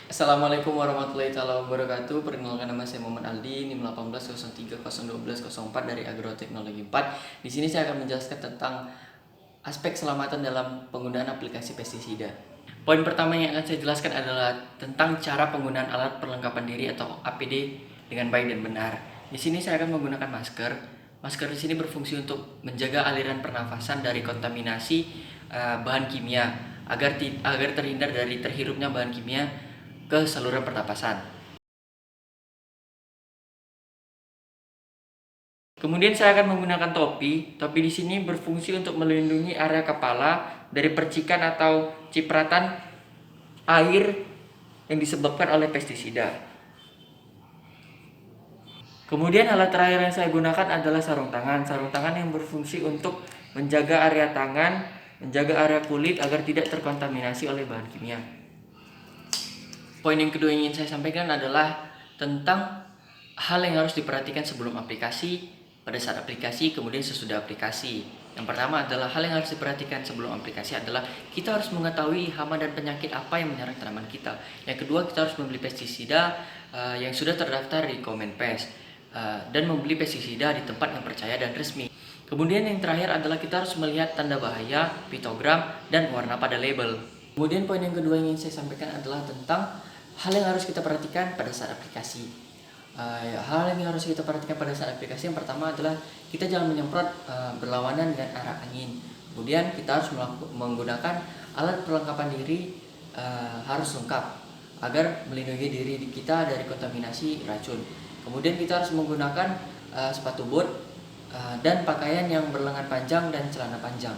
Assalamualaikum warahmatullahi wabarakatuh. Perkenalkan, nama saya Muhammad Aldi, NIM 180301204 dari Agroteknologi 4. Di sini saya akan menjelaskan tentang aspek keselamatan dalam penggunaan aplikasi pestisida. Poin pertama yang akan saya jelaskan adalah tentang cara penggunaan alat perlengkapan diri atau APD dengan baik dan benar. Di sini saya akan menggunakan masker. Masker di sini berfungsi untuk menjaga aliran pernafasan dari kontaminasi bahan kimia agar terhindar dari terhirupnya bahan kimia ke saluran pernapasan. Kemudian saya akan menggunakan topi. Topi di sini berfungsi untuk melindungi area kepala dari percikan atau cipratan air yang disebabkan oleh pestisida. Kemudian alat terakhir yang saya gunakan adalah sarung tangan. Sarung tangan yang berfungsi untuk menjaga area tangan, menjaga area kulit agar tidak terkontaminasi oleh bahan kimia. Poin yang kedua yang ingin saya sampaikan adalah tentang hal yang harus diperhatikan sebelum aplikasi, pada saat aplikasi, kemudian sesudah aplikasi. Yang pertama adalah hal yang harus diperhatikan sebelum aplikasi adalah kita harus mengetahui hama dan penyakit apa yang menyerang tanaman kita. Yang kedua, kita harus membeli pestisida yang sudah terdaftar di Kemenpes dan membeli pestisida di tempat yang percaya dan resmi. Kemudian yang terakhir adalah kita harus melihat tanda bahaya, piktogram, dan warna pada label. Kemudian poin yang kedua yang ingin saya sampaikan adalah tentang hal yang harus kita perhatikan pada saat aplikasi. Hal yang harus kita perhatikan pada saat aplikasi yang pertama adalah kita jangan menyemprot berlawanan dengan arah angin. Kemudian kita harus menggunakan alat perlengkapan diri harus lengkap agar melindungi diri kita dari kontaminasi racun. Kemudian kita harus menggunakan sepatu bot dan pakaian yang berlengan panjang dan celana panjang.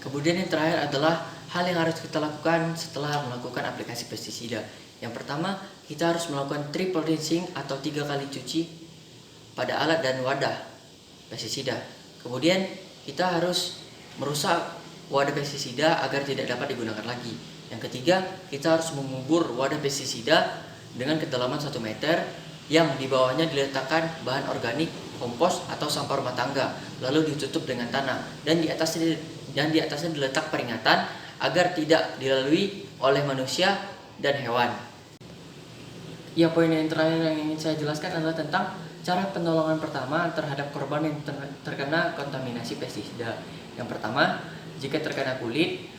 Kemudian yang terakhir adalah hal yang harus kita lakukan setelah melakukan aplikasi pestisida. Yang pertama, kita harus melakukan triple rinsing atau 3 kali cuci pada alat dan wadah pestisida. Kemudian kita harus merusak wadah pestisida agar tidak dapat digunakan lagi. Yang ketiga, kita harus mengubur wadah pestisida dengan kedalaman 1 meter yang di bawahnya diletakkan bahan organik, kompos atau sampah rumah tangga, lalu ditutup dengan tanah dan di atasnya diletak peringatan agar tidak dilalui oleh manusia dan hewan. Ya, poin yang terakhir yang ingin saya jelaskan adalah tentang cara penolongan pertama terhadap korban yang terkena kontaminasi pestisida. Yang pertama, jika terkena kulit,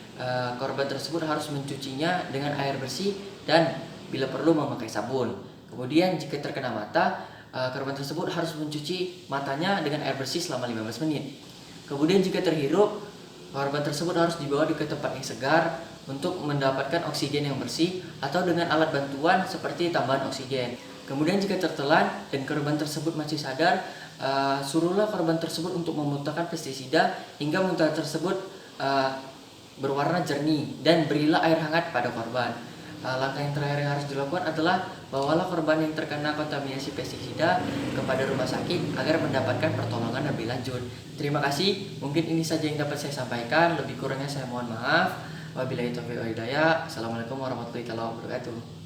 korban tersebut harus mencucinya dengan air bersih dan bila perlu memakai sabun. Kemudian jika terkena mata, korban tersebut harus mencuci matanya dengan air bersih selama 15 menit. Kemudian jika terhirup, korban tersebut harus dibawa ke tempat yang segar untuk mendapatkan oksigen yang bersih atau dengan alat bantuan seperti tambahan oksigen. Kemudian jika tertelan dan korban tersebut masih sadar, suruhlah korban tersebut untuk memuntahkan pestisida hingga muntah tersebut berwarna jernih dan berilah air hangat pada korban. Langkah yang terakhir yang harus dilakukan adalah bawalah korban yang terkena kontaminasi pestisida kepada rumah sakit agar mendapatkan pertolongan lebih lanjut. Terima kasih, mungkin ini saja yang dapat saya sampaikan. Lebih kurangnya saya mohon maaf. Wabillahi taufiq wal hidayah. Assalamualaikum warahmatullahi wabarakatuh.